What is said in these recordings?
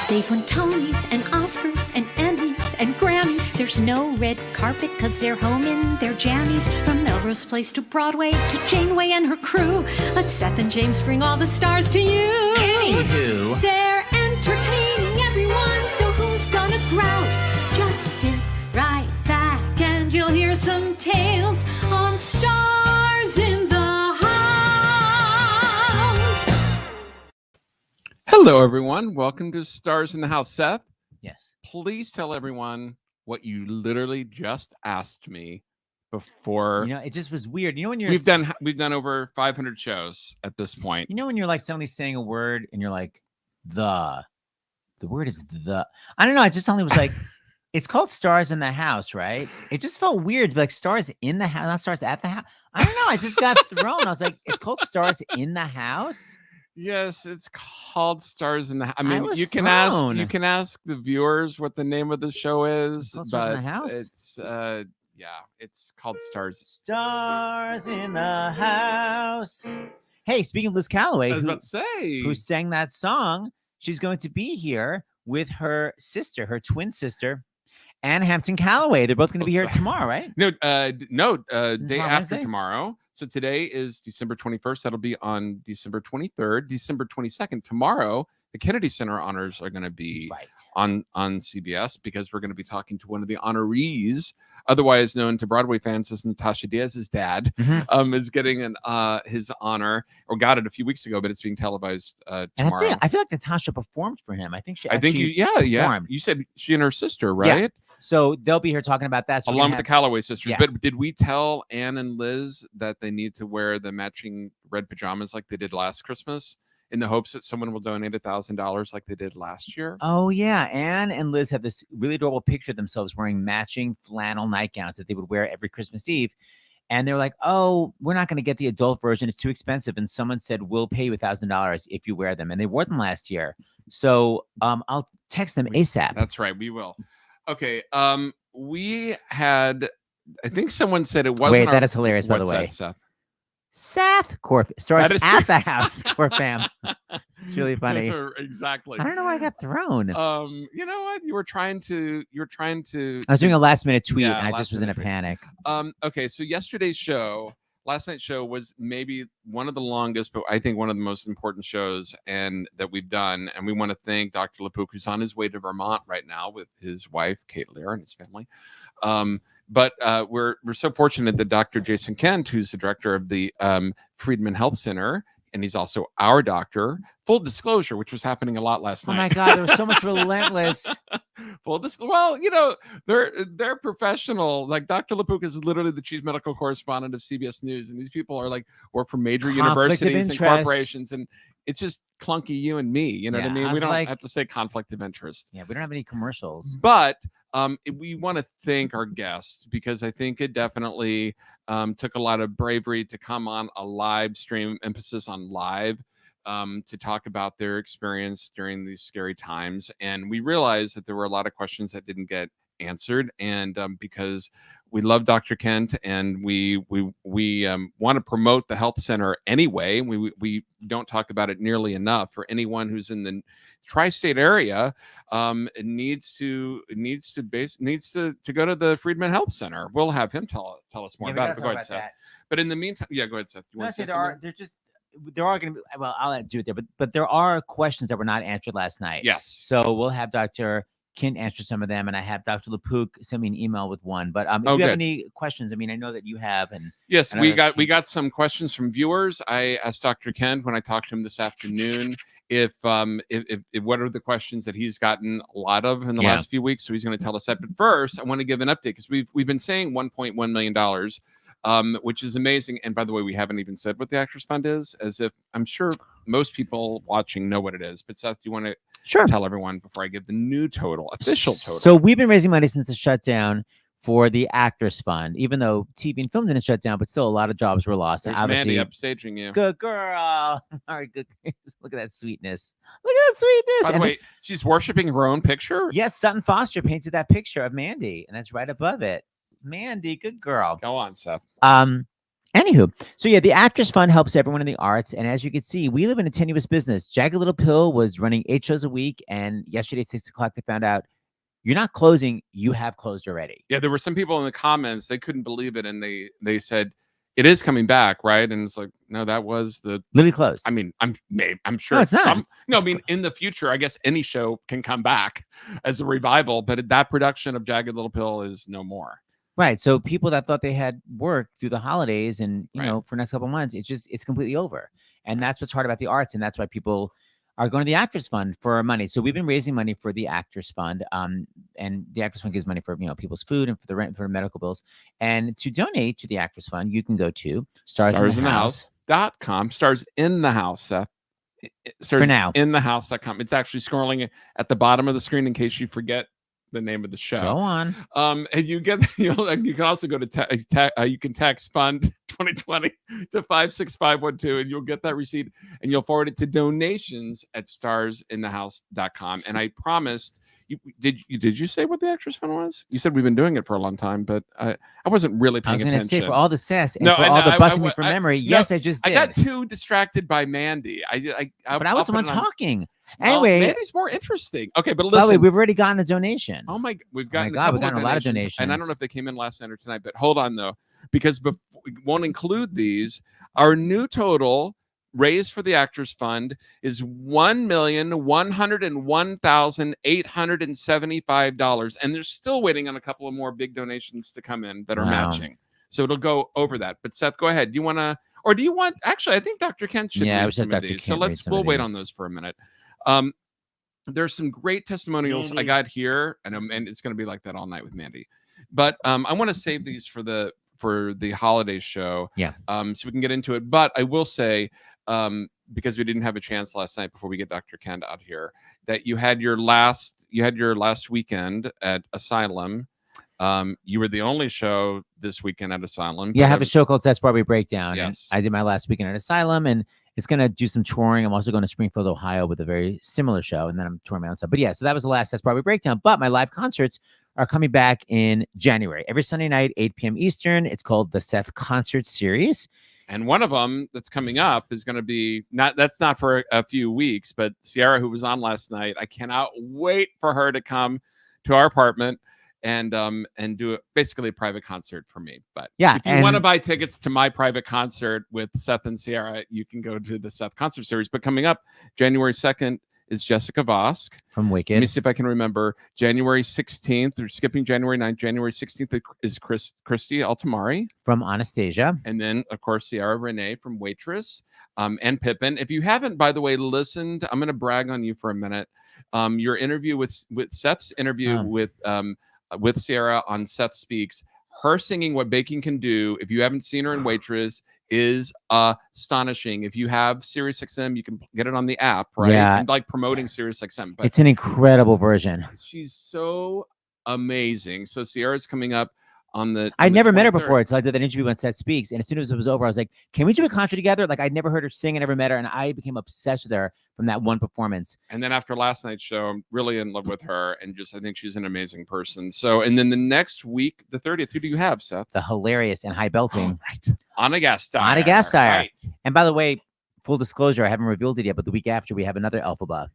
They've won Tonys and Oscars and Emmys and Grammys. There's no red carpet because they're home in their jammies. From Melrose Place to Broadway to Janeway and her crew. Let Seth and James bring all the stars to you. Anywho. They're entertaining everyone, so who's gonna grouse? Just sit right back and you'll hear some tales on Stars in the House. Hello, everyone. Welcome to Stars in the House. Seth? Yes. Please tell everyone what you literally just asked me before. You know, it just was weird. You know when you're We've done over 500 shows at this point. You know when you're like suddenly saying a word and you're like the word is the. I don't know. I just suddenly was like, it's called Stars in the House, right? It just felt weird to be like Stars in the House, not Stars at the House. I don't know. I just got thrown. I was like, it's called Stars in the House. Yes, it's called Stars in the House. I mean, was you can ask the viewers what the name of the show is, Stars but in the House? it's it's called Stars. Stars in the House. Hey, speaking of Liz Calloway, I was about to say, who sang that song, she's going to be here with her sister, her twin sister, Ann Hampton Calloway. They're both going to be here tomorrow, right? No, day after Wednesday? tomorrow. So today is December 21st. That'll be on December 23rd, December 22nd. Tomorrow, the Kennedy Center honors are going to be on CBS because we're going to be talking to one of the honorees, otherwise known to Broadway fans as Natasha Diaz's dad, is getting his honor, or got it a few weeks ago, but it's being televised tomorrow. And I feel like Natasha performed for him. I think she. Yeah. You said she and her sister, right? Yeah. So they'll be here talking about that. So along with the Calloway sisters. Yeah. But did we tell Anne and Liz that they need to wear the matching red pajamas like they did last Christmas in the hopes that someone will donate $1,000 like they did last year? Oh, yeah. Anne and Liz have this really adorable picture of themselves wearing matching flannel nightgowns that they would wear every Christmas Eve. And they're like, oh, we're not going to get the adult version. It's too expensive. And someone said, we'll pay you $1,000 if you wear them. And they wore them last year. So I'll text them ASAP. That's right. We will. Okay. We had, I think someone said it wasn't. Wait, that is hilarious, by the way. Seth Stars at the House, Core Fam. It's really funny. Exactly. I don't know why I got thrown. You know what? You were trying to. I was doing a last minute tweet and I just was in a panic. Okay, so last night's show was maybe one of the longest, but I think one of the most important shows that we've done. And we want to thank Dr. LaPook, who's on his way to Vermont right now with his wife, Kate Lear, and his family. But we're so fortunate that Dr. Jason Kindt, who's the director of the Friedman Health Center, and he's also our doctor. Full disclosure, which was happening a lot last night. Oh my God, there was so much relentless. Full disclosure. Well, you know, they're professional. Like Dr. LaPook is literally the chief medical correspondent of CBS News, and these people are like work for major universities and corporations, and it's just clunky you and me. You know what I mean? We don't have to say conflict of interest. Yeah, we don't have any commercials. But we want to thank our guests because I think it definitely took a lot of bravery to come on a live stream, emphasis on live, to talk about their experience during these scary times. And we realized that there were a lot of questions that didn't get answered. And because we love Dr. Kindt and we want to promote the health center anyway, we don't talk about it nearly enough. For anyone who's in the tri-state area, needs to go to the Friedman Health Center. We'll have him tell us more about it. Go ahead, Seth. But in the meantime, go ahead, Seth. You want to say there are going to be, well, I'll do it there, but there are questions that were not answered last night. Yes. So we'll have Dr. Kindt answer some of them, and I have Dr. LaPook send me an email with one. But if you have any questions, I mean, I know that you have. And yes, we got some questions from viewers. I asked Dr. Kindt when I talked to him this afternoon if what are the questions that he's gotten a lot of in the last few weeks. So he's going to tell us that. But first, I want to give an update because we've been saying $1.1 million. Which is amazing. And by the way, we haven't even said what the Actors Fund is, as if I'm sure most people watching know what it is. But Seth, do you want to tell everyone before I give the new official total? So we've been raising money since the shutdown for the Actors Fund, even though TV and film didn't shut down, but still a lot of jobs were lost. There's and obviously, Mandy upstaging you. Good girl. All right, good. Look at that sweetness. Look at that sweetness. By the way, she's worshiping her own picture? Yes, Sutton Foster painted that picture of Mandy, and that's right above it. Mandy, good girl. Go on, Seth. Anywho, so yeah, the Actors Fund helps everyone in the arts. And as you can see, we live in a tenuous business. Jagged Little Pill was running 8 shows a week. And yesterday at 6 o'clock, they found out you're not closing. You have closed already. Yeah, there were some people in the comments, they couldn't believe it. And they said, it is coming back, right? And it's like, no, that was the Literally closed. I mean, I'm sure No, it's not. I mean, in the future, I guess any show can come back as a revival, but that production of Jagged Little Pill is no more. Right. So people that thought they had work through the holidays and, you Right. know, for the next couple of months, it's completely over. And that's what's hard about the arts. And that's why people are going to the Actors Fund for money. So we've been raising money for the Actors Fund. And the Actors Fund gives money for, you know, people's food and for the rent, for medical bills. And to donate to the Actors Fund, you can go to StarsInTheHouse.com. Stars in the House, Seth. For now. StarsInTheHouse.com. It's actually scrolling at the bottom of the screen in case you forget the name of the show. Go on. And you get, you can also go to you can text Fund 2020 to 56512 and you'll get that receipt and you'll forward it to donations at StarsInTheHouse.com. And I promised did you say what the Actors Fund was? You said we've been doing it for a long time, but I wasn't really paying attention. I was going to say, for all the sass and for all the busting me from memory, yes, I just did. I got too distracted by Mandy. But I was the one talking. Well, Anyway, Mandy's more interesting. Okay, but by the listen. way, we've already gotten a donation. Oh my, we've gotten a lot of donations. And I don't know if they came in last night or tonight, but hold on though, because we won't include these. Our new total raised for the Actors Fund is $1,101,875, and they're still waiting on a couple of more big donations to come in that are matching. So it'll go over that. But Seth, go ahead. Do you want to, or do you want? Actually, I think Dr. Kindt should read some of these. So we'll wait on those for a minute. There's some great testimonials I got here, and it's going to be like that all night with Mandy. But I want to save these for the holiday show. Yeah. So we can get into it. But I will say, because we didn't have a chance last night before we get Dr. Kindt out here, that you had your last weekend at Asylum. You were the only show this weekend at Asylum. Yeah, I have a show called Seth's Broadway Breakdown. Yes. I did my last weekend at Asylum, and it's going to do some touring. I'm also going to Springfield, Ohio with a very similar show, and then I'm touring my own stuff. But yeah, so that was the last Seth's Broadway Breakdown. But my live concerts are coming back in January. Every Sunday night, 8 p.m. Eastern. It's called the Seth Concert Series. And one of them that's coming up is going to be that's not for a few weeks, but Sierra, who was on last night, I cannot wait for her to come to our apartment and do basically a private concert for me. But yeah, if you want to buy tickets to my private concert with Seth and Sierra, you can go to the Seth Concert Series. But coming up January 2nd is Jessica Vosk from Wicked. Let me see if I can remember. January 16th, or skipping January 9th. January 16th is Christy Altamari from Anastasia. And then, of course, Ciara Renee from Waitress, and Pippin. If you haven't, by the way, listened, I'm going to brag on you for a minute. Your interview with Seth's interview with Ciara on Seth Speaks, her singing What Baking Can Do, if you haven't seen her in Waitress, is astonishing. If you have SiriusXM, you can get it on the app, right? Yeah. And like promoting SiriusXM. But it's an incredible version. She's so amazing. So Ciara's coming up on the. I never met her 23rd. before until I did that interview on Seth Speaks. And as soon as it was over, I was like, can we do a concert together? Like, I'd never heard her sing. I never met her. And I became obsessed with her from that one performance. And then after last night's show, I'm really in love with her. And just, I think she's an amazing person. So, and then the next week, the 30th, who do you have, Seth? The hilarious and high belting. Right. Anna Gasteyer. Anna Gasteyer. Right. And by the way, full disclosure, I haven't revealed it yet, but the week after, we have another Elphaba.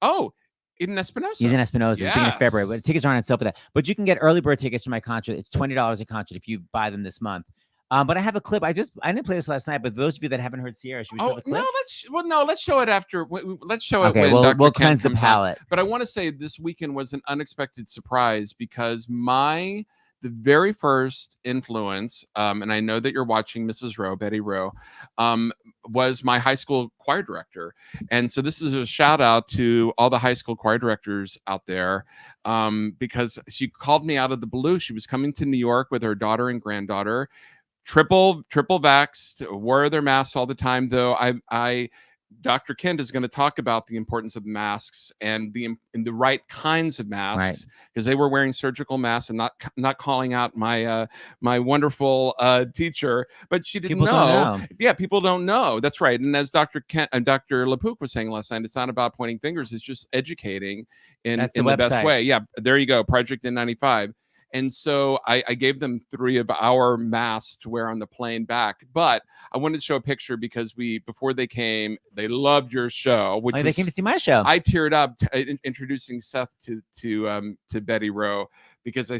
Oh, Eden Espinosa. He's in Espinosa. Yes. It's beginning of February. But tickets aren't on sale for that. But you can get early bird tickets for my concert. It's $20 a concert if you buy them this month. But I have a clip. I didn't play this last night, but those of you that haven't heard Ciara, should we show the clip? Let's show it after. Let's show it. Okay, when we'll Dr. cleanse Kindt the palate. But I want to say this weekend was an unexpected surprise because the very first influence, and I know that you're watching Mrs. Rowe, Betty Rowe, was my high school choir director. And so this is a shout out to all the high school choir directors out there, because she called me out of the blue. She was coming to New York with her daughter and granddaughter, triple vaxxed, wore their masks all the time, though. Dr. Kindt is going to talk about the importance of masks and the right kinds of masks, because they were wearing surgical masks and not calling out my wonderful teacher, but she didn't know. Yeah, people don't know. That's right. And as Dr. Kindt and Dr. LaPook was saying last night, it's not about pointing fingers. It's just educating in the best way. Yeah, there you go. Project N95. And so I gave them 3 of our masks to wear on the plane back. But I wanted to show a picture because before they came, they loved your show. Which they came to see my show. I teared up introducing Seth to Betty Rowe, because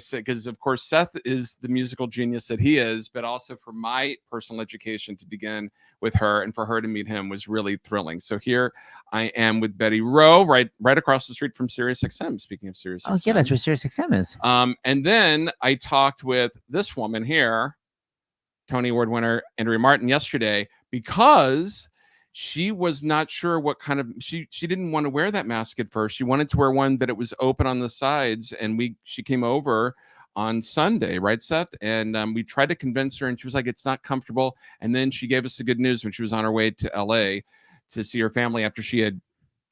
of course Seth is the musical genius that he is, but also for my personal education to begin with her and for her to meet him was really thrilling. So here I am with Betty Rowe, right across the street from SiriusXM. Speaking of SiriusXM. Oh yeah, that's where SiriusXM is. And then I talked with this woman here, Tony Award winner Andrea Martin, yesterday, because she was not sure what kind of she didn't want to wear that mask at first. She wanted to wear one that it was open on the sides, and she came over on Sunday, right, Seth? And we tried to convince her, and she was like, it's not comfortable. And then she gave us the good news when she was on her way to LA to see her family after she had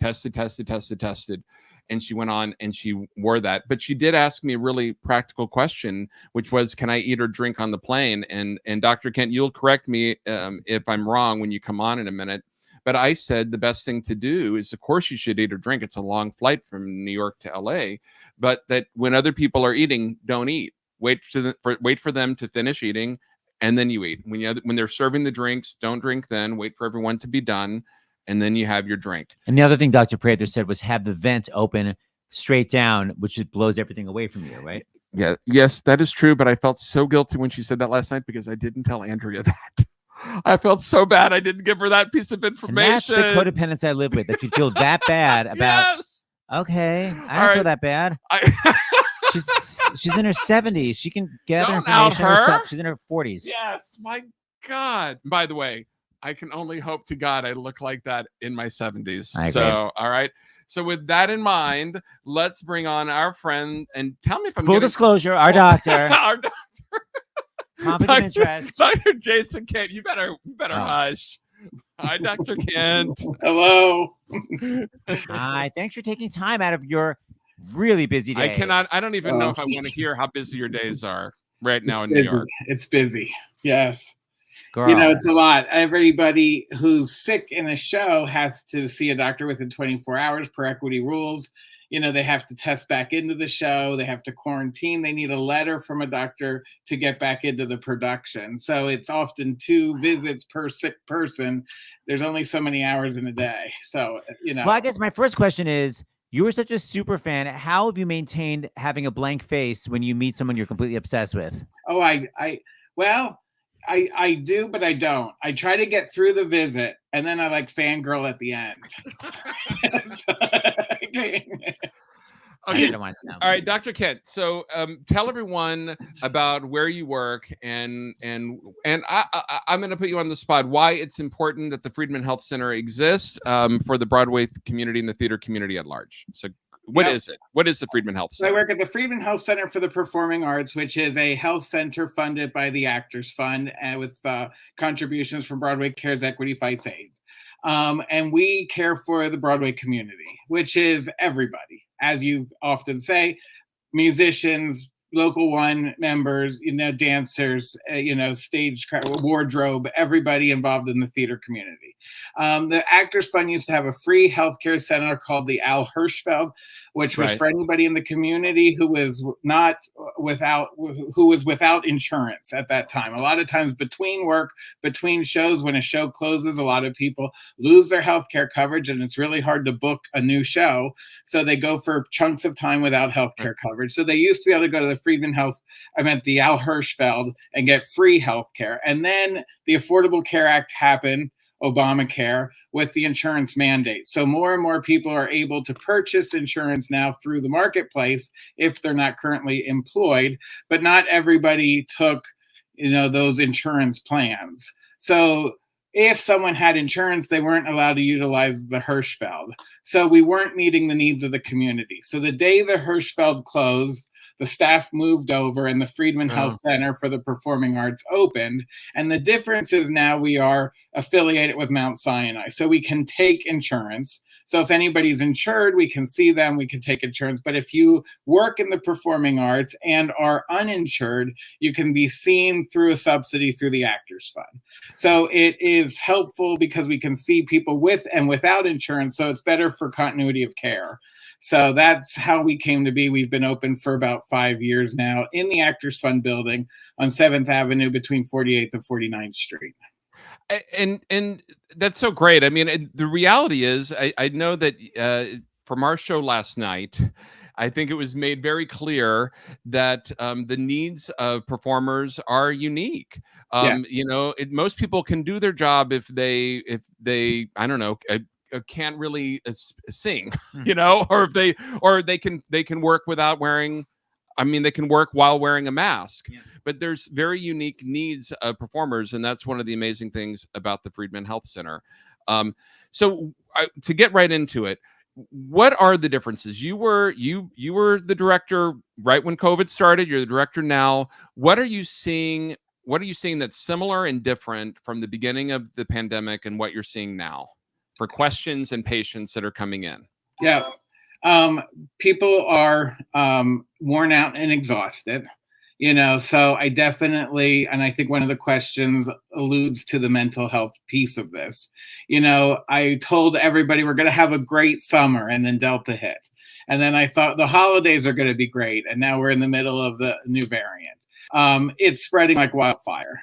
tested. And she went on and she wore that. But she did ask me a really practical question, which was, can I eat or drink on the plane? And Dr. Kindt, you'll correct me if I'm wrong when you come on in a minute. But I said the best thing to do is, of course, you should eat or drink. It's a long flight from New York to LA. But that when other people are eating, don't eat. Wait for them to finish eating, and then you eat. When they're serving the drinks, don't drink then. Wait for everyone to be done, and then you have your drink. And the other thing Dr. Prather said was have the vent open straight down, which just blows everything away from you, right? Yeah. Yes, that is true. But I felt so guilty when she said that last night because I didn't tell Andrea that. I felt so bad I didn't give her that piece of information. And that's the codependence I live with, that you feel that bad about. Yes. Okay, I don't feel that bad. She's in her 70s. She can gather information herself. She's in her 40s. Yes, my God. By the way, I can only hope to God I look like that in my 70s. I agree. So, all right. So with that in mind, let's bring on our friend and tell me if I'm full disclosure, our doctor. Our doctor. Conflict of interest. Dr. Jason Kindt, you better hush. Hi, Dr. Kindt. Hello. Hi. Thanks for taking time out of your really busy day. I don't even know if I want to hear how busy your days are right now in busy. New York. It's busy. Yes. Girl. You know, it's a lot. Everybody who's sick in a show has to see a doctor within 24 hours per equity rules. You know, they have to test back into the show. They have to quarantine. They need a letter from a doctor to get back into the production. So it's often 2 visits per sick person. There's only so many hours in a day. So, you know. Well, I guess my first question is, you were such a super fan. How have you maintained having a blank face when you meet someone you're completely obsessed with? Oh, I do, but I don't. I try to get through the visit, and then I like fangirl at the end. Okay. All right, Dr. Kindt. So tell everyone about where you work, and I'm going to put you on the spot. Why it's important that the Friedman Health Center exists for the Broadway community and the theater community at large. So what is it? What is the Friedman Health Center? So I work at the Friedman Health Center for the Performing Arts, which is a health center funded by the Actors Fund with contributions from Broadway Cares Equity Fights AIDS. And we care for the Broadway community, which is everybody. As you often say, musicians, Local One members, dancers, stage wardrobe, everybody involved in the theater community. The Actors Fund used to have a free healthcare center called the Al Hirschfeld, which was for anybody in the community who was without insurance at that time. A lot of times between work, between shows, when a show closes, a lot of people lose their healthcare coverage, and it's really hard to book a new show. So they go for chunks of time without healthcare coverage. So they used to be able to go to the the Al Hirschfeld, and get free healthcare. And then the Affordable Care Act happened, Obamacare, with the insurance mandate. So more and more people are able to purchase insurance now through the marketplace if they're not currently employed, but not everybody took, those insurance plans. So if someone had insurance, they weren't allowed to utilize the Hirschfeld. So we weren't meeting the needs of the community. So the day the Hirschfeld closed, the staff moved over and the Friedman Health Center for the Performing Arts opened. And the difference is now we are affiliated with Mount Sinai. So we can take insurance. So if anybody's insured, we can see them, we can take insurance. But if you work in the performing arts and are uninsured, you can be seen through a subsidy through the Actors Fund. So it is helpful because we can see people with and without insurance. So it's better for continuity of care. So that's how we came to be. We've been open for about about 5 years now in the Actors Fund building on 7th Avenue between 48th and 49th Street. And that's so great. I mean, the reality is, I know that from our show last night, I think it was made very clear that the needs of performers are unique. Yes. Most people can do their job if they I don't know, can't really sing, or they can work without wearing. I mean, they can work while wearing a mask. Yeah. But there's very unique needs of performers, and that's one of the amazing things about the Friedman Health Center. So to get right into it, what are the differences? You were the director right when COVID started. You're the director now. What are you seeing? What are you seeing that's similar and different from the beginning of the pandemic and what you're seeing now for questions and patients that are coming in? Yeah. People are worn out and exhausted, so I definitely, and I think one of the questions alludes to the mental health piece of this. I told everybody we're going to have a great summer, and then Delta hit. And then I thought the holidays are going to be great. And now we're in the middle of the new variant. It's spreading like wildfire,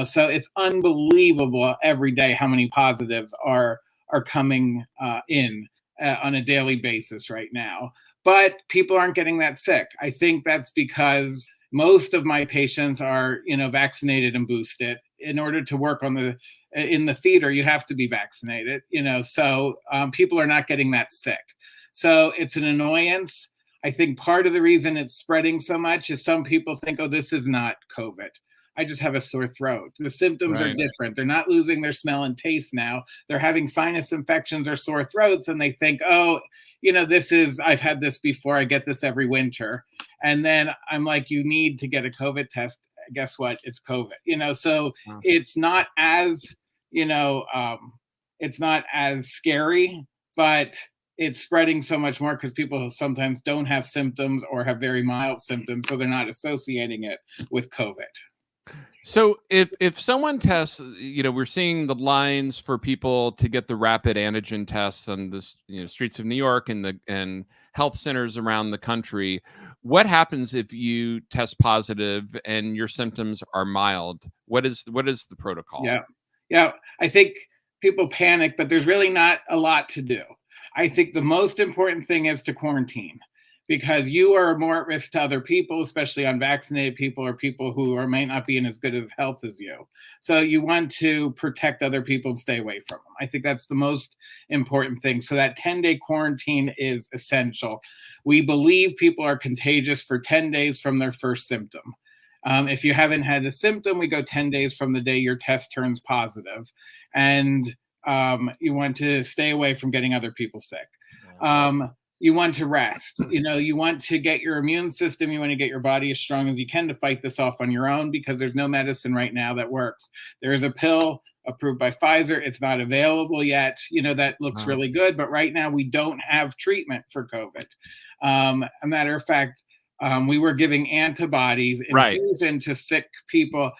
so it's unbelievable every day how many positives are coming in on a daily basis right now. But people aren't getting that sick. I think that's because most of my patients are, vaccinated and boosted. In order to work in the theater, you have to be vaccinated, so people are not getting that sick. So it's an annoyance. I think part of the reason it's spreading so much is some people think, oh, this is not COVID. I just have a sore throat. The symptoms are different. They're not losing their smell and taste now. They're having sinus infections or sore throats, and they think, oh, I've had this before. I get this every winter. And then I'm like, you need to get a COVID test. Guess what? It's COVID. So it's not as, it's not as scary, but it's spreading so much more because people sometimes don't have symptoms or have very mild symptoms, so they're not associating it with COVID. So if someone tests, we're seeing the lines for people to get the rapid antigen tests on the streets of New York and health centers around the country. What happens if you test positive and your symptoms are mild? What is the protocol? Yeah. I think people panic, but there's really not a lot to do. I think the most important thing is to quarantine, because you are more at risk to other people, especially unvaccinated people or people who might not be in as good of health as you. So you want to protect other people and stay away from them. I think that's the most important thing. So that 10-day quarantine is essential. We believe people are contagious for 10 days from their first symptom. If you haven't had a symptom, we go 10 days from the day your test turns positive. And you want to stay away from getting other people sick. You want to rest. You want to get your immune system. You want to get your body as strong as you can to fight this off on your own, because there's no medicine right now that works. There is a pill approved by Pfizer. It's not available yet. That looks really good. But right now we don't have treatment for COVID. A matter of fact, we were giving antibodies infusion to sick people.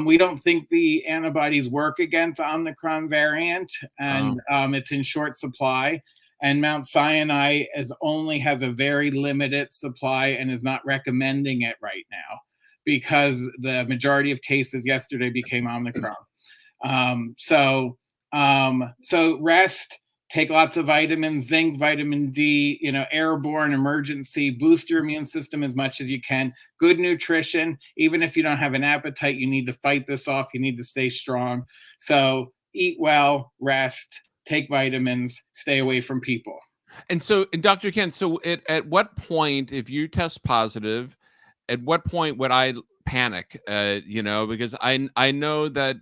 We don't think the antibodies work against Omicron variant, and it's in short supply. And Mount Sinai only has a very limited supply and is not recommending it right now because the majority of cases yesterday became Omicron. So rest, take lots of vitamins, zinc, vitamin D, airborne, emergency, boost your immune system as much as you can. Good nutrition. Even if you don't have an appetite, you need to fight this off. You need to stay strong. So eat well, rest, take vitamins, stay away from people. And Dr. Kindt, at what point, if you test positive, at what point would I panic? Because I know that,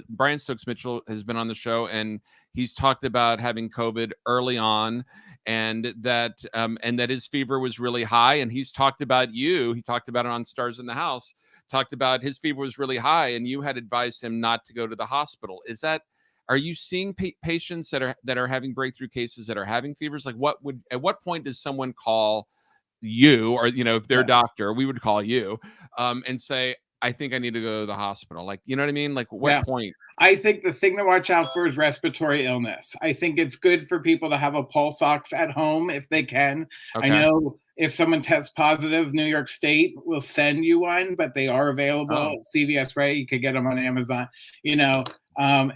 Brian Stokes Mitchell has been on the show and he's talked about having COVID early on, and that his fever was really high. And he's talked about he talked about it on Stars in the House, talked about his fever was really high and you had advised him not to go to the hospital. Are you seeing patients that are having breakthrough cases that are having fevers? Like at what point does someone call you, or if they're a doctor, we would call you and say, I think I need to go to the hospital. Like, you know what I mean? Like, what Yeah. point? I think the thing to watch out for is respiratory illness. I think it's good for people to have a pulse ox at home if they can. I Okay. know if someone tests positive, New York State will send you one, but they are available Oh. at CVS, right? You could get them on Amazon. You know,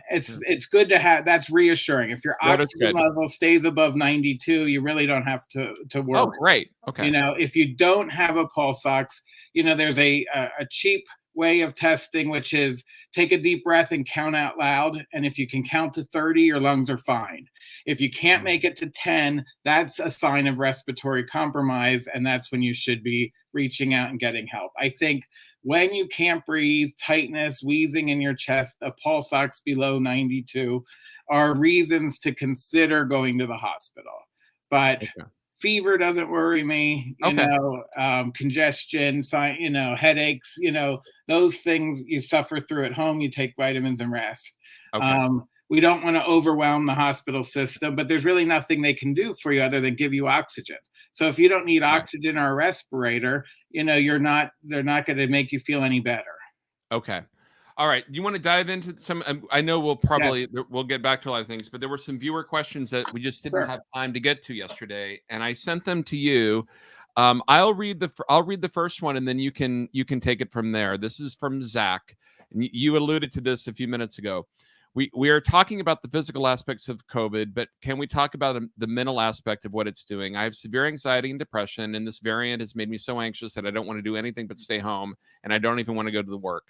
it's Hmm. it's good to have. That's reassuring. If your That is oxygen good. level stays above 92, you really don't have to Oh, worry. great. Okay. You know, if you don't have a pulse ox, you know, there's a cheap way of testing, which is take a deep breath and count out loud. And if you can count to 30, your lungs are fine. If you can't make it to 10, that's a sign of respiratory compromise. And that's when you should be reaching out and getting help. I think when you can't breathe, tightness, wheezing in your chest, a pulse ox below 92 are reasons to consider going to the hospital. But Okay. fever doesn't worry me, you Okay. know, congestion, you know, headaches, you know, those things you suffer through at home, you take vitamins and rest. Okay. We don't want to overwhelm the hospital system, but there's really nothing they can do for you other than give you oxygen. So if you don't need Right. oxygen or a respirator, you know, they're not going to make you feel any better. Okay. All right. You want to dive into some? I know Yes, we'll get back to a lot of things, but there were some viewer questions that we just didn't sure. have time to get to yesterday, and I sent them to you. I'll read the first one, and then you can take it from there. This is from Zach, and you alluded to this a few minutes ago. We are talking about the physical aspects of COVID, but can we talk about the mental aspect of what it's doing? I have severe anxiety and depression, and this variant has made me so anxious that I don't want to do anything but stay home, and I don't even want to go to the work.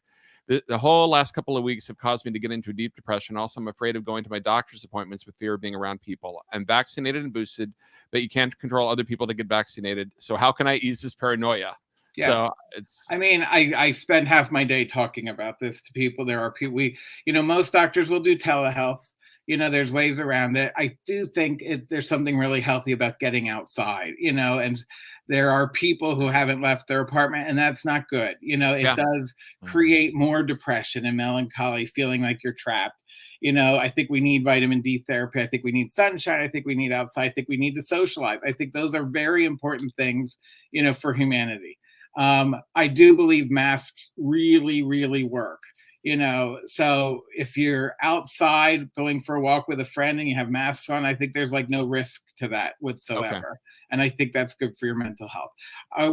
The whole last couple of weeks have caused me to get into a deep depression. Also, I'm afraid of going to my doctor's appointments with fear of being around people. I'm vaccinated and boosted, but you can't control other people to get vaccinated. So how can I ease this paranoia? Yeah. So it's, I mean, I spend half my day talking about this to people. There are people, you know, most doctors will do telehealth. You know, there's ways around it. I do think there's something really healthy about getting outside, you know, and there are people who haven't left their apartment, and that's not good. You know, it Yeah. does create more depression and melancholy, feeling like you're trapped. You know, I think we need vitamin D therapy. I think we need sunshine. I think we need outside. I think we need to socialize. I think those are very important things, you know, for humanity. I do believe masks really, really work. You know, so if you're outside going for a walk with a friend and you have masks on, I think there's like no risk to that whatsoever. And I think that's good for your mental health.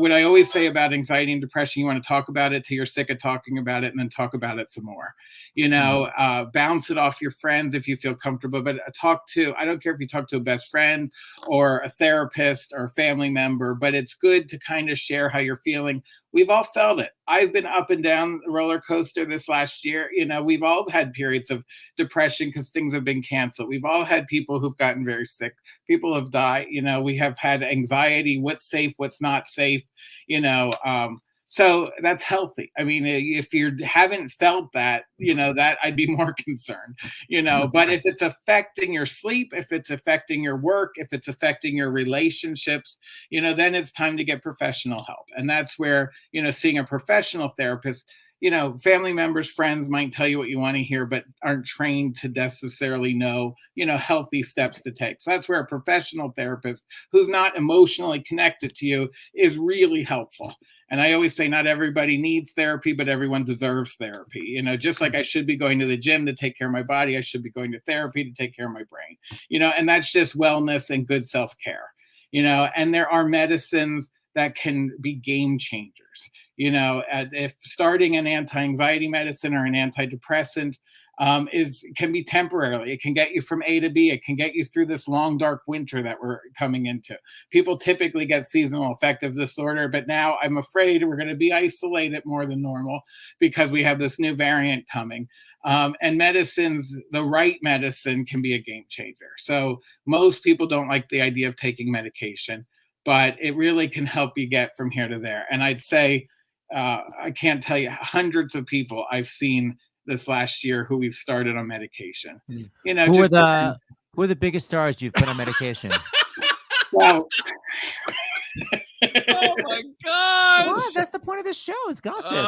What I always say about anxiety and depression, you want to talk about it till you're sick of talking about it, and then talk about it some more. You know, bounce it off your friends if you feel comfortable, but I don't care if you talk to a best friend or a therapist or a family member, but it's good to kind of share how you're feeling. We've all felt it. I've been up and down the roller coaster this last year. You know, we've all had periods of depression because things have been canceled. We've all had people who've gotten very sick. People have died. You know, we have had anxiety, what's safe, what's not safe, you know. So that's healthy. I mean, if you haven't felt that, you know, that I'd be more concerned, you know, but if it's affecting your sleep, if it's affecting your work, if it's affecting your relationships, you know, then it's time to get professional help. And that's where, you know, seeing a professional therapist, you know, family members, friends might tell you what you want to hear, but aren't trained to necessarily know, you know, healthy steps to take. So that's where a professional therapist who's not emotionally connected to you is really helpful. And I always say not everybody needs therapy, but everyone deserves therapy. You know, just like I should be going to the gym to take care of my body, I should be going to therapy to take care of my brain. You know, and that's just wellness and good self-care. You know, and there are medicines that can be game changers. You know, if starting an anti-anxiety medicine or an antidepressant can be temporarily. It can get you from A to B. It can get you through this long, dark winter that we're coming into. People typically get seasonal affective disorder, but now I'm afraid we're going to be isolated more than normal because we have this new variant coming. And medicines, the right medicine can be a game changer. So most people don't like the idea of taking medication, but it really can help you get from here to there. And I'd say, I can't tell you hundreds of people I've seen this last year who we've started on medication. You know, who are the biggest stars you've put on medication? Well, oh my gosh! What? That's the point of this show. It's gossip.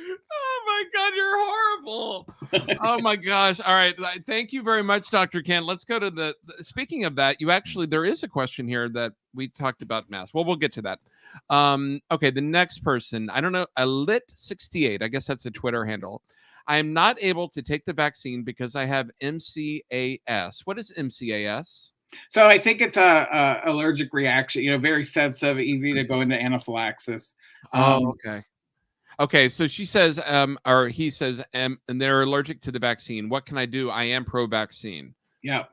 Oh my God, you're horrible. Oh my gosh. All right. Thank you very much, Dr. Kindt. Let's go to speaking of that, there is a question here that we talked about masks. Well, we'll get to that. Okay. The next person, I don't know, Alit68. I guess that's a Twitter handle. I am not able to take the vaccine because I have MCAS. What is MCAS? So I think it's a allergic reaction, very sensitive, easy to go into anaphylaxis. Okay. Okay, so she says, or he says, and they're allergic to the vaccine. What can I do? I am pro-vaccine. Yeah.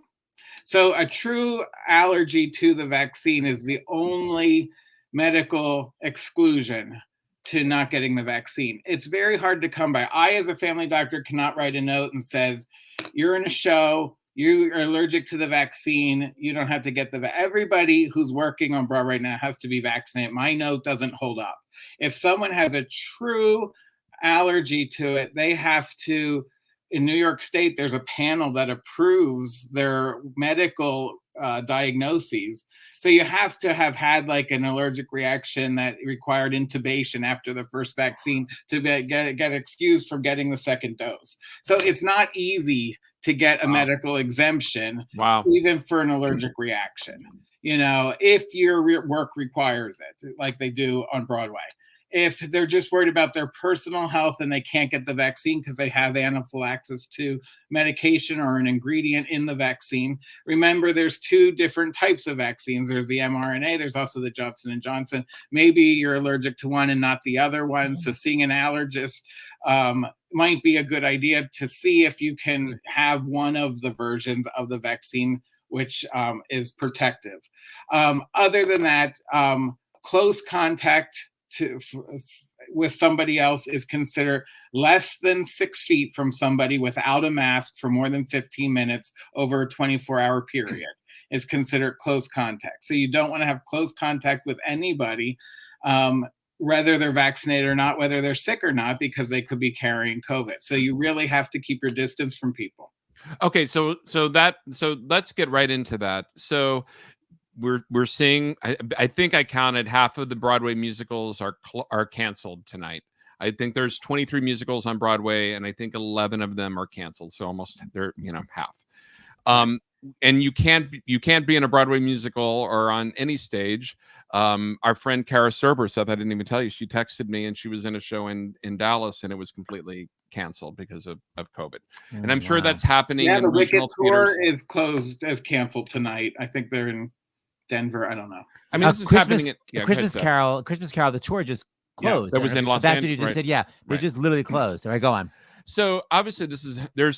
So a true allergy to the vaccine is the only medical exclusion to not getting the vaccine. It's very hard to come by. I, as a family doctor, cannot write a note and says, you're in a show, you are allergic to the vaccine, you don't have to get everybody who's working on Broadway right now has to be vaccinated. My note doesn't hold up. If someone has a true allergy to it, they have to, in New York State, there's a panel that approves their medical diagnoses. So you have to have had like an allergic reaction that required intubation after the first vaccine to get excused from getting the second dose. So it's not easy to get a medical exemption, even for an allergic reaction. If your work requires it, like they do on Broadway. If they're just worried about their personal health and they can't get the vaccine because they have anaphylaxis to medication or an ingredient in the vaccine, remember there's two different types of vaccines. There's the mRNA, there's also the Johnson & Johnson. Maybe you're allergic to one and not the other one. So seeing an allergist might be a good idea to see if you can have one of the versions of the vaccine which is protective. Other than that, close contact with somebody else is considered less than 6 feet from somebody without a mask for more than 15 minutes over a 24-hour period is considered close contact. So you don't want to have close contact with anybody, whether they're vaccinated or not, whether they're sick or not, because they could be carrying COVID. So you really have to keep your distance from people. Okay, so let's get right into that. So we're seeing, I think I counted half of the Broadway musicals are canceled tonight. I think there's 23 musicals on Broadway, and I think 11 of them are canceled. So almost they're half. And you can't be in a Broadway musical or on any stage. Our friend Kara Serber, Seth, I didn't even tell you, she texted me, and she was in a show in Dallas, and it was completely canceled because of COVID. And I'm sure that's happening. Yeah, in the Wicked theaters. tour is closed, as canceled tonight. I think they're in Denver. I don't know. I mean, this is happening. Christmas Carol, the tour just closed. That was in Los Angeles. You just said, they just literally closed. All right, go on. So obviously, there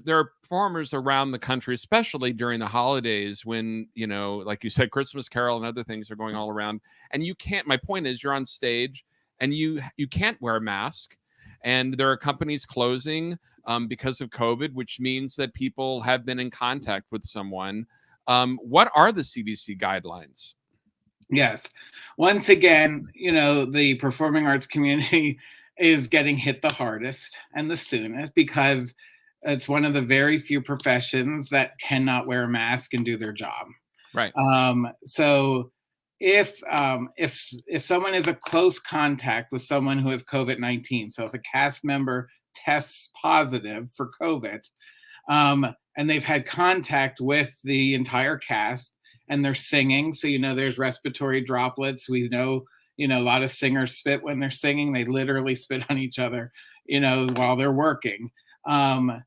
are performers around the country, especially during the holidays when like you said, Christmas Carol and other things are going all around, and you can't. My point is, you're on stage and you can't wear a mask, and there are companies closing because of COVID, which means that people have been in contact with someone. What are the CDC guidelines? Yes. Once again, the performing arts community is getting hit the hardest and the soonest because it's one of the very few professions that cannot wear a mask and do their job. Right. So if someone is a close contact with someone who has COVID-19, so if a cast member tests positive for COVID, and they've had contact with the entire cast and they're singing. So, there's respiratory droplets. We know, a lot of singers spit when they're singing. They literally spit on each other, while they're working. The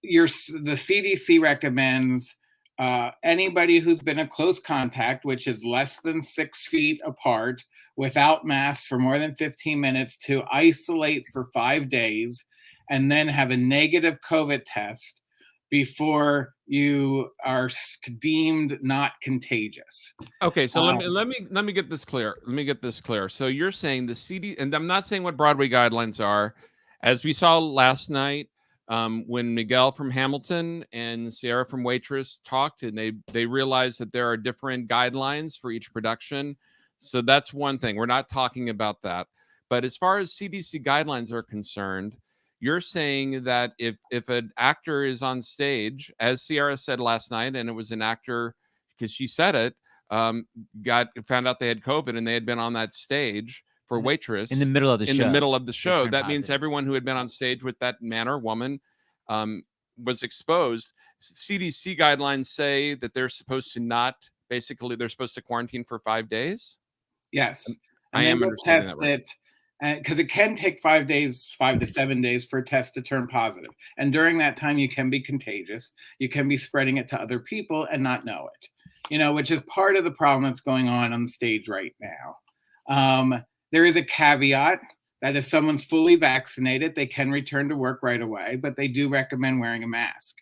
CDC recommends anybody who's been a close contact, which is less than 6 feet apart, without masks for more than 15 minutes, to isolate for 5 days and then have a negative COVID test before you are deemed not contagious. Okay, so let me get this clear. So you're saying the CDC, and I'm not saying what Broadway guidelines are, as we saw last night when Miguel from Hamilton and Sierra from Waitress talked, and they realized that there are different guidelines for each production. So that's one thing. We're not talking about that. But as far as CDC guidelines are concerned, you're saying that if an actor is on stage, as Sierra said last night, and it was an actor, because she said it, found out they had COVID and they had been on that stage for Waitress in the middle of the show. That means everyone who had been on stage with that man or woman was exposed. CDC guidelines say that they're supposed to quarantine for 5 days. Yes. I And am then they'll understanding test that right. it, because it can take 5 days, 5 to 7 days for a test to turn positive. And during that time, you can be contagious. You can be spreading it to other people and not know it, which is part of the problem that's going on the stage right now. There is a caveat that if someone's fully vaccinated, they can return to work right away, but they do recommend wearing a mask.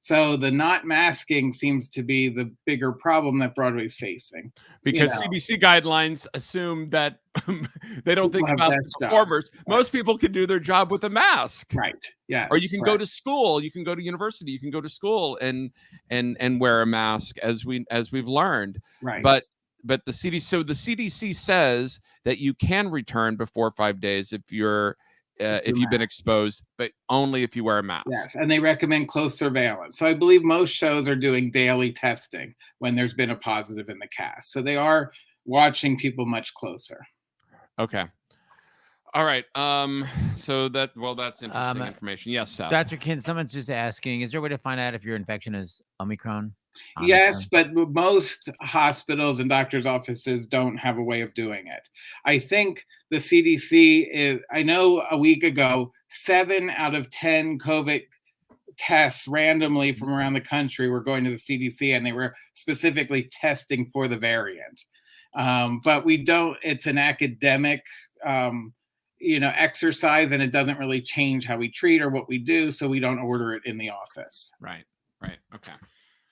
So the not masking seems to be the bigger problem that Broadway's facing. Because CDC guidelines assume that they don't think People have about the desk performers. jobs. Most people can do their job with a mask. Right. Yes. Or you can go to school, you can go to university, you can go to school and wear a mask as we've learned. Right. But the CDC says that you can return before 5 days if you've been exposed, but only if you wear a mask. Yes, and they recommend close surveillance. So I believe most shows are doing daily testing when there's been a positive in the cast. So they are watching people much closer. Okay. All right. So that's interesting information. Yes, Seth. Dr. Kindt, someone's just asking, is there a way to find out if your infection is Omicron? Yes, but most hospitals and doctors' offices don't have a way of doing it. I think the CDC I know a week ago, 7 out of 10 COVID tests randomly from around the country were going to the CDC, and they were specifically testing for the variant. But it's an academic, exercise, and it doesn't really change how we treat or what we do. So we don't order it in the office. Right.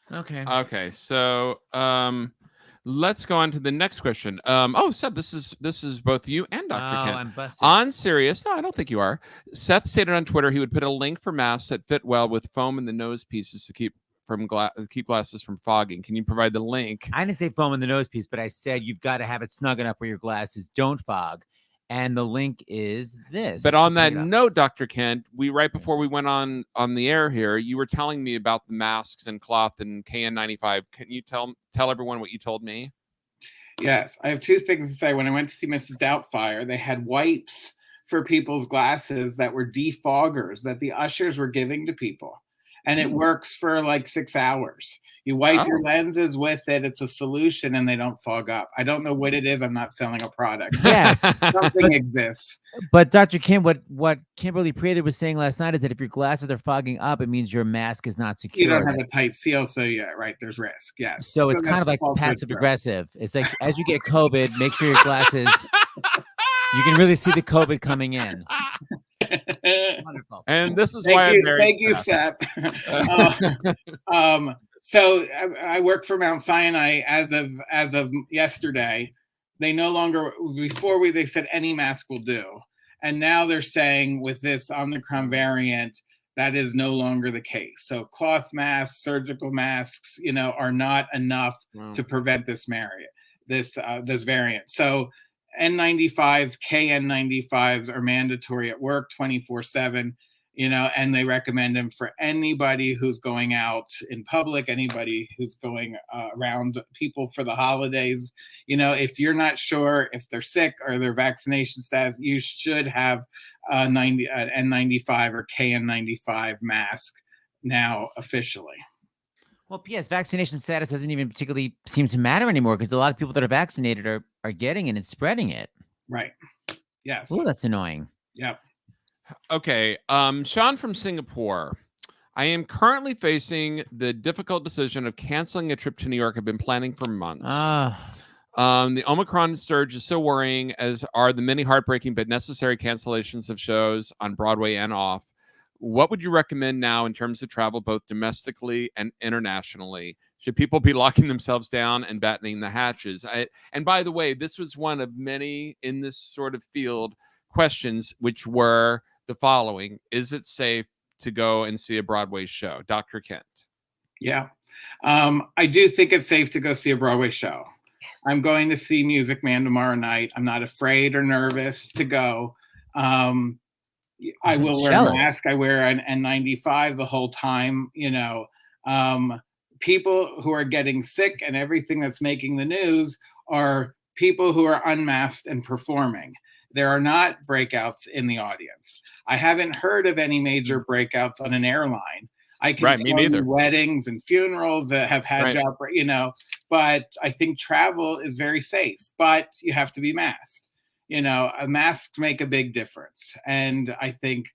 Okay. So let's go on to the next question. Seth, this is both you and Dr. Kindt. I'm busted. On Sirius. No, I don't think you are. Seth stated on Twitter he would put a link for masks that fit well with foam in the nose pieces to keep glasses from fogging. Can you provide the link? I didn't say foam in the nose piece, but I said you've got to have it snug enough where your glasses don't fog. And the link is this. But on that note, Dr. Kindt, right before we went on the air here, you were telling me about the masks and cloth and KN95. Can you tell everyone what you told me? Yes, I have 2 things to say. When I went to see Mrs. Doubtfire, they had wipes for people's glasses that were defoggers that the ushers were giving to people. And it works for like 6 hours. You wipe your lenses with it. It's a solution, and they don't fog up. I don't know what it is. I'm not selling a product. Yes. Something exists. But Dr. Kindt, what Kimberly Prather was saying last night is that if your glasses are fogging up, it means your mask is not secure. You don't have a tight seal, so there's risk. Yes. So it's kind of like passive aggressive. It's like as you get COVID, make sure your glasses, you can really see the COVID coming in. Wonderful. And this is why I'm very thank you, Seth. So I work for Mount Sinai as of yesterday. They no longer, before they said any mask will do. And now they're saying with this Omicron variant, that is no longer the case. So cloth masks, surgical masks, are not enough to prevent this variant. So N95s, KN95s are mandatory at work 24/7, and they recommend them for anybody who's going out in public, anybody who's going around people for the holidays. If you're not sure if they're sick or their vaccination status, you should have an N95 or KN95 mask now officially. Well, P.S. vaccination status doesn't even particularly seem to matter anymore because a lot of people that are vaccinated are getting it and spreading it. Right. Yes. Oh, that's annoying. Yep. Okay. Sean from Singapore. I am currently facing the difficult decision of canceling a trip to New York I've been planning for months. The Omicron surge is so worrying, as are the many heartbreaking but necessary cancellations of shows on Broadway and off. What would you recommend now in terms of travel, both domestically and internationally? Should people be locking themselves down and battening the hatches? And by the way, this was one of many in this sort of field questions, which were the following. Is it safe to go and see a Broadway show? Dr. Kindt. Yeah. I do think it's safe to go see a Broadway show. Yes. I'm going to see Music Man tomorrow night. I'm not afraid or nervous to go. I will wear a mask. I wear an N95 the whole time. People who are getting sick and everything that's making the news are people who are unmasked and performing. There are not breakouts in the audience. I haven't heard of any major breakouts on an airline. I can Right, me tell neither. you weddings and funerals that have had Right. but I think travel is very safe, but you have to be masked. Masks make a big difference. And I think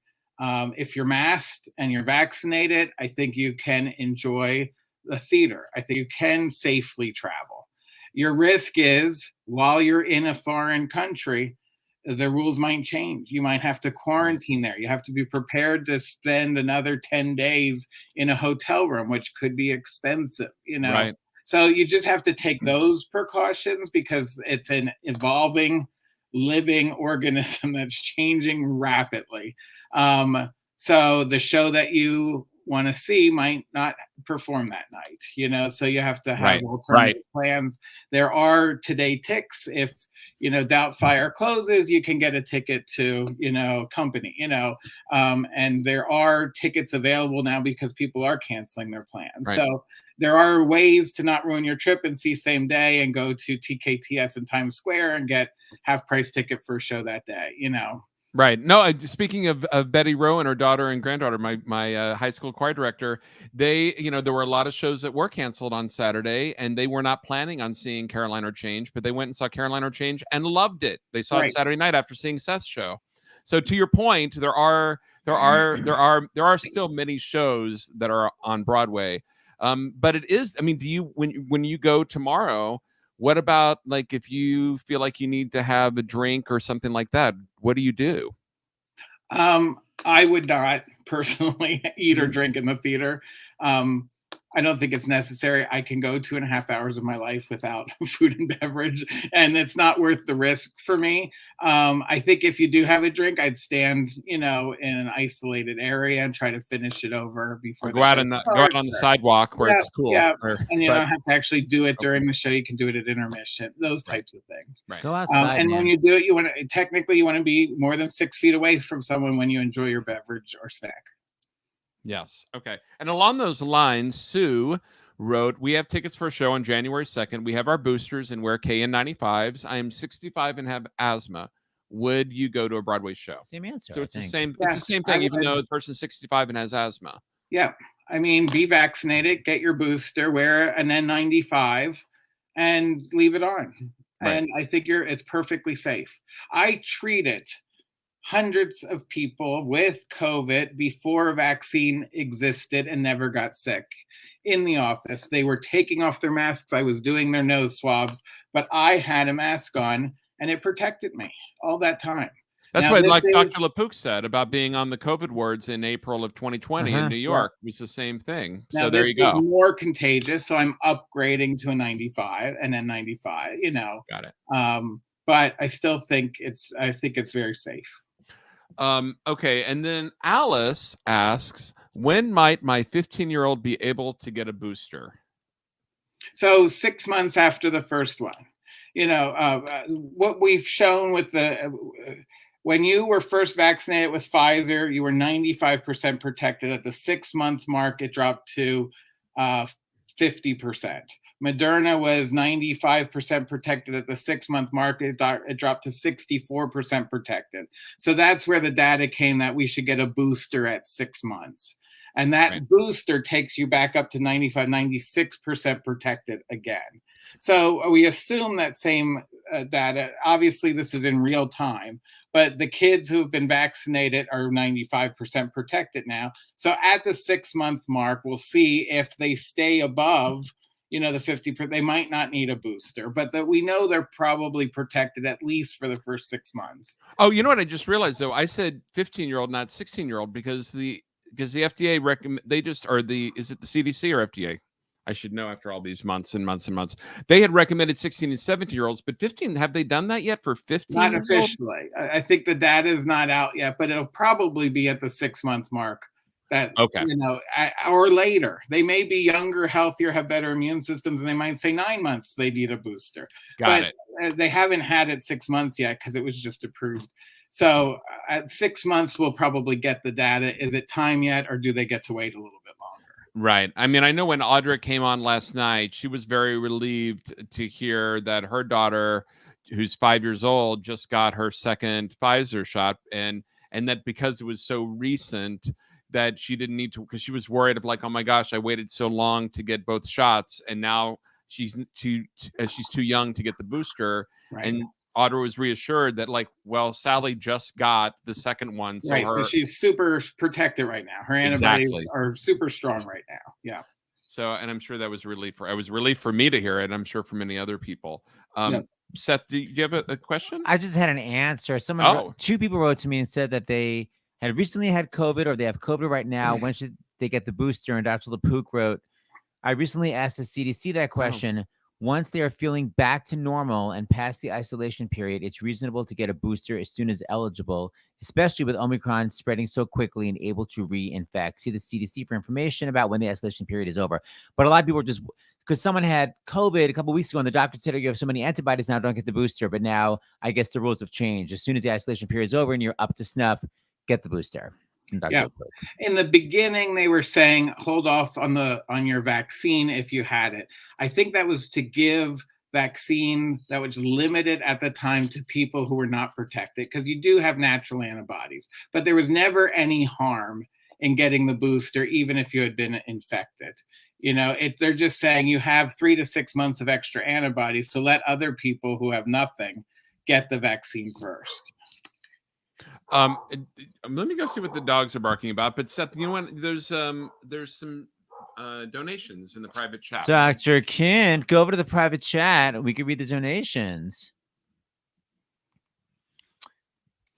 if you're masked and you're vaccinated, I think you can enjoy the theater. I think you can safely travel. Your risk is while you're in a foreign country, the rules might change. You might have to quarantine there. You have to be prepared to spend another 10 days in a hotel room, which could be expensive, Right. So you just have to take those precautions because it's an evolving, living organism that's changing rapidly. So the show that you want to see might not perform that night, so you have to have alternative plans. There are today ticks. If Doubtfire closes, you can get a ticket to company, and there are tickets available now because people are canceling their plans. Right. So there are ways to not ruin your trip and see same day and go to TKTS in Times Square and get half price ticket for a show that day. Right. No, speaking of Betty Rowe and her daughter and granddaughter, my high school choir director, they, there were a lot of shows that were canceled on Saturday, and they were not planning on seeing Caroline or Change, but they went and saw Caroline or Change and loved it. They saw it Saturday night after seeing Seth's show. So to your point, there are still many shows that are on Broadway. But it is, do you, when you go tomorrow, what about like if you feel like you need to have a drink or something like that? What do you do? I would not personally eat or drink in the theater. I don't think it's necessary. I can go 2.5 hours of my life without food and beverage, and it's not worth the risk for me. I think if you do have a drink, I'd stand, in an isolated area and try to finish it over before go out on the sidewalk where it's cool. Yeah, and you don't have to actually do it during the show. You can do it at intermission. Those types of things. Right. Go outside. And when you do it, you want to be more than 6 feet away from someone when you enjoy your beverage or snack. Yes. Okay. And along those lines, Sue wrote, we have tickets for a show on January 2nd. We have our boosters and wear KN95s. I am 65 and have asthma. Would you go to a Broadway show? Same answer. So it's the same. It's the same thing, even though the person's 65 and has asthma. Yeah. Be vaccinated, get your booster, wear an N95 and leave it on. Right. And I think it's perfectly safe. I treated hundreds of people with COVID before a vaccine existed and never got sick in the office. They were taking off their masks. I was doing their nose swabs, but I had a mask on and it protected me all that time. That's what Dr. LaPook said about being on the COVID wards in April of 2020 in New York. It was the same thing. Now, so there you go. This is more contagious, so I'm upgrading to a 95 and then 95, Got it. But I still think it's very safe. Okay, and then Alice asks, when might my 15-year-old be able to get a booster? So 6 months after the first one. What we've shown with when you were first vaccinated with Pfizer, you were 95% protected. At the 6-month mark, it dropped to 50%. Moderna was 95% protected at the 6-month mark. It dropped to 64% protected. So that's where the data came that we should get a booster at 6 months. And that booster takes you back up to 95, 96% protected again. So we assume that same data. Obviously, this is in real time, but the kids who have been vaccinated are 95% protected now. So at the 6-month mark, we'll see if they stay above the 50%, they might not need a booster, but we know they're probably protected at least for the first 6 months. Oh, you know what I just realized though? I said 15-year-old, not 16-year-old, because the FDA is it the CDC or FDA? I should know after all these months and months and months. They had recommended 16 and 17-year-olds, but 15, have they done that yet for 15? Not officially. I think the data is not out yet, but it'll probably be at the 6-month mark. Or later. They may be younger, healthier, have better immune systems, and they might say 9 months they need a booster. Got it. They haven't had it 6 months yet because it was just approved. So at 6 months, we'll probably get the data. Is it time yet, or do they get to wait a little bit longer? Right. I know when Audra came on last night, she was very relieved to hear that her daughter, who's 5 years old, just got her second Pfizer shot, and that because it was so recent that she didn't need to, because she was worried of like, oh my gosh, I waited so long to get both shots, and now she's too young to get the booster. Right. And Audra was reassured that like, well, Sally just got the second one, so right. So she's super protected right now. Her antibodies are super strong right now. Yeah. So, and I'm sure that was relief for me to hear it. I'm sure for many other people. Seth, do you have a question? I just had an answer. Two people wrote to me and said that they had recently had COVID, or they have COVID right now. When should they get the booster? And Dr. LaPook wrote, I recently asked the CDC that question. Once they are feeling back to normal and past the isolation period, it's reasonable to get a booster as soon as eligible, especially with Omicron spreading so quickly and able to reinfect. See the CDC for information about when the isolation period is over. But a lot of people are just, because someone had COVID a couple of weeks ago and the doctor said, oh, you have so many antibodies now, don't get the booster. But now I guess the rules have changed. As soon as the isolation period is over and you're up to snuff, get the booster. Yeah. In the beginning, they were saying hold off on your vaccine if you had it. I think that was to give vaccine that was limited at the time to people who were not protected, because you do have natural antibodies, but there was never any harm in getting the booster, even if you had been infected. They're just saying you have 3 to 6 months of extra antibodies to let other people who have nothing get the vaccine first. Let me go see what the dogs are barking about. But Seth, you know what? There's some donations in the private chat. Dr. Kindt, go over to the private chat. We can read the donations.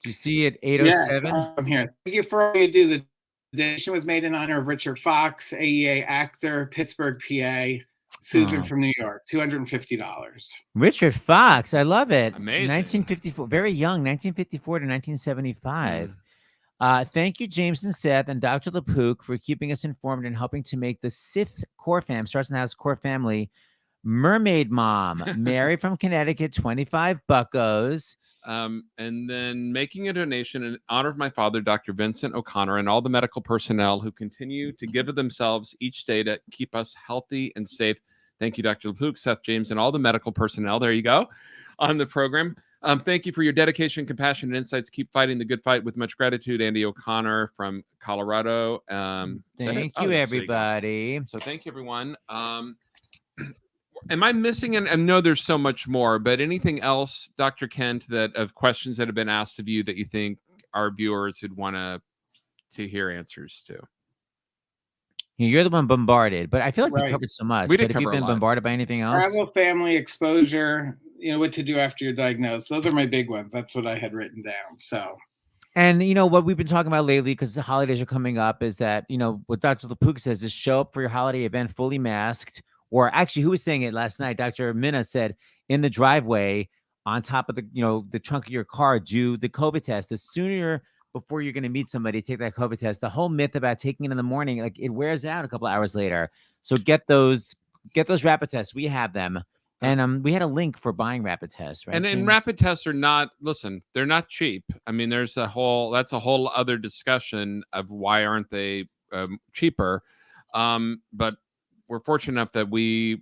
Do you see it? 807. Yes, I'm here. Thank you for all you do. The donation was made in honor of Richard Fox, AEA actor, Pittsburgh, PA. Susan from New York, $250. Richard Fox, I love it. Amazing. 1954, very young, 1954 to 1975. Thank you, James and Seth and Dr. LaPook, for keeping us informed and helping to make the Sith core fam, starts in the house core family, Mermaid Mom, Mary from Connecticut, 25 buckos. And then making a donation in honor of my father, Dr. Vincent O'Connor, and all the medical personnel who continue to give of themselves each day to keep us healthy and safe. Thank you, Dr. LaPook, Seth, James, and all the medical personnel. There you go on the program. Thank you for your dedication, compassion, and insights. Keep fighting the good fight with much gratitude. Andy O'Connor from Colorado. Thank you, everybody. So thank you, everyone. Am I missing? And I know there's so much more, but anything else, Dr. Kindt, that of questions that have been asked of you that you think our viewers would want to hear answers to? You're the one bombarded, but I feel like we covered so much. We did have you been bombarded by anything else? Travel, family, exposure, what to do after you're diagnosed. Those are my big ones. That's what I had written down. So. And what we've been talking about lately, because the holidays are coming up, is that, what Dr. LaPook says is show up for your holiday event fully masked. Or actually, who was saying it last night? Dr. Minna said in the driveway on top of the trunk of your car, do the COVID test. The sooner before you're going to meet somebody, take that COVID test. The whole myth about taking it in the morning, like it wears out a couple of hours later. So get those rapid tests. We have them. And we had a link for buying rapid tests, right? And rapid tests are not, they're not cheap. I mean, that's a whole other discussion of why aren't they cheaper. But we're fortunate enough that we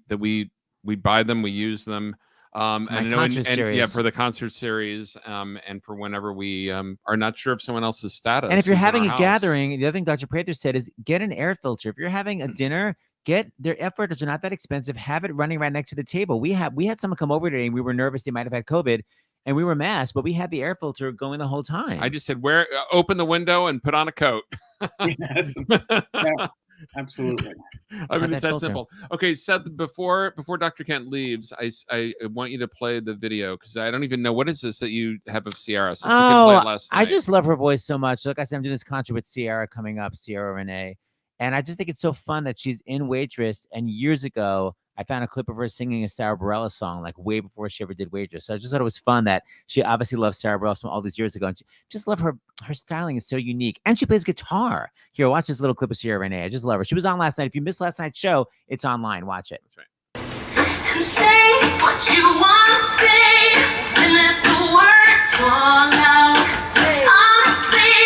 buy them, we use them, for the concert series, and for whenever we are not sure of someone else's status. And if you're having a gathering, the other thing Dr. Prather said is get an air filter. If you're having a dinner, get their air filters are not that expensive. Have it running right next to the table. We had someone come over today and we were nervous they might have had COVID. And we were masked, but we had the air filter going the whole time. I just said, open the window and put on a coat. Yes. Yeah. Absolutely. I mean, it's that simple. Okay, Seth, before Dr. Kindt leaves, I want you to play the video because I don't even know what is this that you have of Sierra. Since we couldn't play it last night. I just love her voice so much. Like I said, I'm doing this concert with Sierra coming up, Sierra Renee. And I just think it's so fun that she's in Waitress. And years ago, I found a clip of her singing a Sarah Bareilles song, like way before she ever did Waitress. So I just thought it was fun that she obviously loved Sarah Bareilles from all these years ago. And just love her styling is so unique. And she plays guitar. Here, watch this little clip of Sierra Renee. I just love her. She was on last night. If you missed last night's show, it's online. Watch it. That's right. And say what you want to say and let the words fall out. Honestly,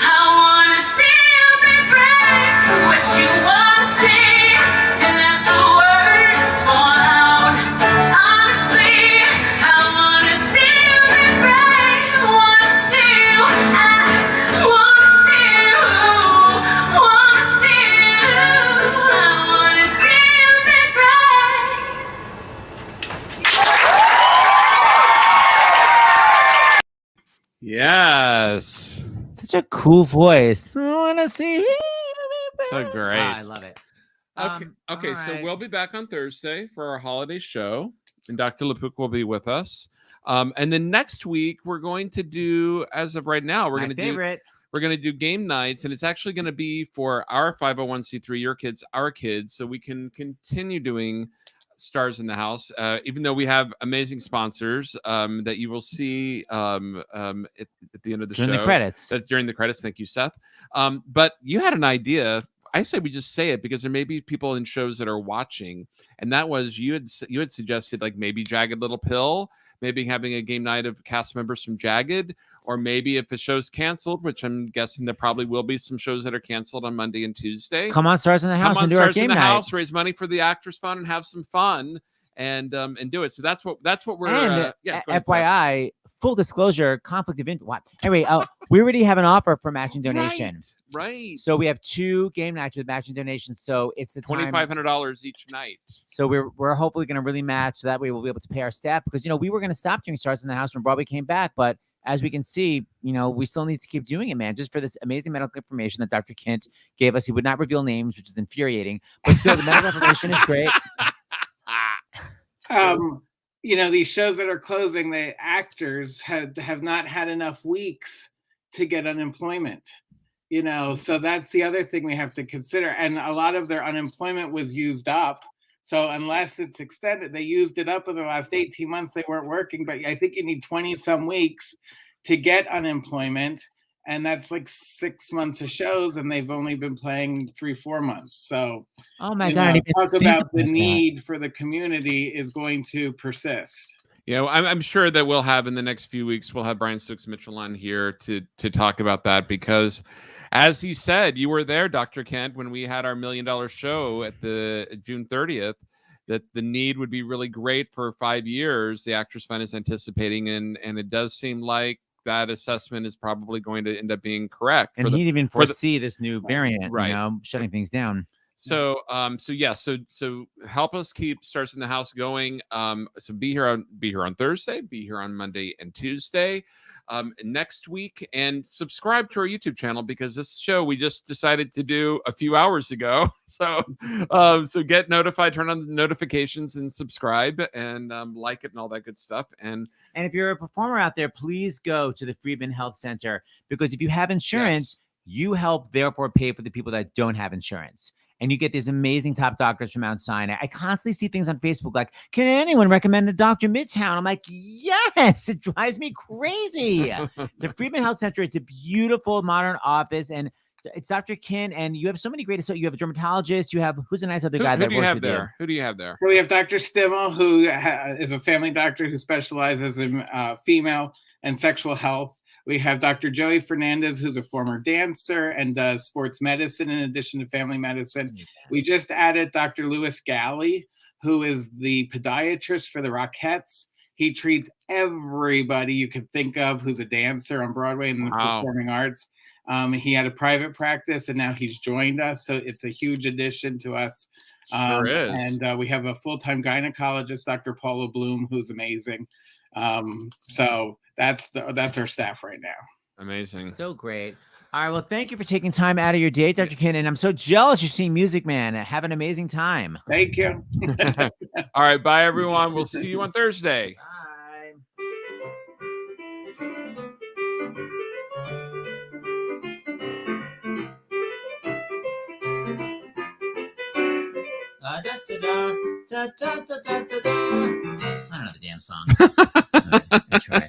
I want to see you be brave for what you want to say and let the words fall out. Honestly, I want to Such a cool voice. I want to see. So great. I love it. Okay. all So right. we'll be back on Thursday for our holiday show, and Dr. LaPook will be with us. And then next week we're going to do, as of right now, we're My going to favorite. we're going to do game nights, and it's actually going to be for our 501c3, your kids, our kids, so we can continue doing Stars in the House, even though we have amazing sponsors that you will see at the end of the During show. the credits. That's during the credits. Thank you, Seth. But you had an idea. I say we just say it because there may be people in shows that are watching, and that was you had suggested like maybe Jagged Little Pill, maybe having a game night of cast members from Jagged, or maybe if a show's canceled, which I'm guessing there probably will be some shows that are canceled on Monday and Tuesday. Come on, Stars in the House, Come on, and do our Stars in game the night. House, raise money for the Actors Fund, and have some fun, and do it. So that's what we're. And go ahead, Seth. FYI, full disclosure, conflict of interest. What? Anyway, we already have an offer for matching donation. Right. So we have 2 game nights with matching donations. So it's the time. $2,500 each night. So we're hopefully going to really match. So that way we'll be able to pay our staff, because we were going to stop doing Stars in the House when Broadway came back, but as we can see, we still need to keep doing it, man, just for this amazing medical information that Dr. Kindt gave us. He would not reveal names, which is infuriating, but still the medical information is great. These shows that are closing, the actors have not had enough weeks to get unemployment. So that's the other thing we have to consider. And a lot of their unemployment was used up. So unless it's extended, they used it up in the last 18 months. They weren't working, but I think you need 20 some weeks to get unemployment. And that's like 6 months of shows, and they've only been playing 3-4 months. So, oh my God, talk about the need for the community is going to persist. I'm sure that we'll have in the next few weeks, we'll have Brian Stokes Mitchell on here to talk about that, because as he said, you were there, Dr. Kindt, when we had our $1 million show at the June 30th, that the need would be really great for 5 years. The Actors Fund is anticipating, and it does seem like that assessment is probably going to end up being correct. And he'd even foresee this new variant, shutting things down. So help us keep Stars in the House going. So be here on Thursday, be here on Monday and Tuesday, next week, and subscribe to our YouTube channel, because this show we just decided to do a few hours ago. So get notified, turn on the notifications, and subscribe, and like it and all that good stuff. And if you're a performer out there, please go to the Friedman Health Center, because if you have insurance, you help therefore pay for the people that don't have insurance. And you get these amazing top doctors from Mount Sinai. I constantly see things on Facebook like, can anyone recommend a Dr. Midtown? I'm like, yes, it drives me crazy. The Friedman Health Center, it's a beautiful modern office, and it's Dr. Kindt, and you have so many great. So you have a dermatologist. You have, who's a nice other guy that works with you? Who do you have there? So we have Dr. Stimmel, who is a family doctor who specializes in female and sexual health. We have Dr. Joey Fernandez, who's a former dancer and does sports medicine in addition to family medicine. We just added Dr. Louis Galley, who is the podiatrist for the Rockettes. He treats everybody you can think of who's a dancer on Broadway and the performing arts. He had a private practice, and now he's joined us. So it's a huge addition to us. Sure is. And we have a full-time gynecologist, Dr. Paula Bloom, who's amazing. So that's our staff right now. Amazing. So great. All right. Well, thank you for taking time out of your day, Dr. Kindt. And I'm so jealous you're seeing Music Man. Have an amazing time. Thank you. All right. Bye, everyone. We'll see you on Thursday. Bye. I don't know the damn song. All right, let's try it.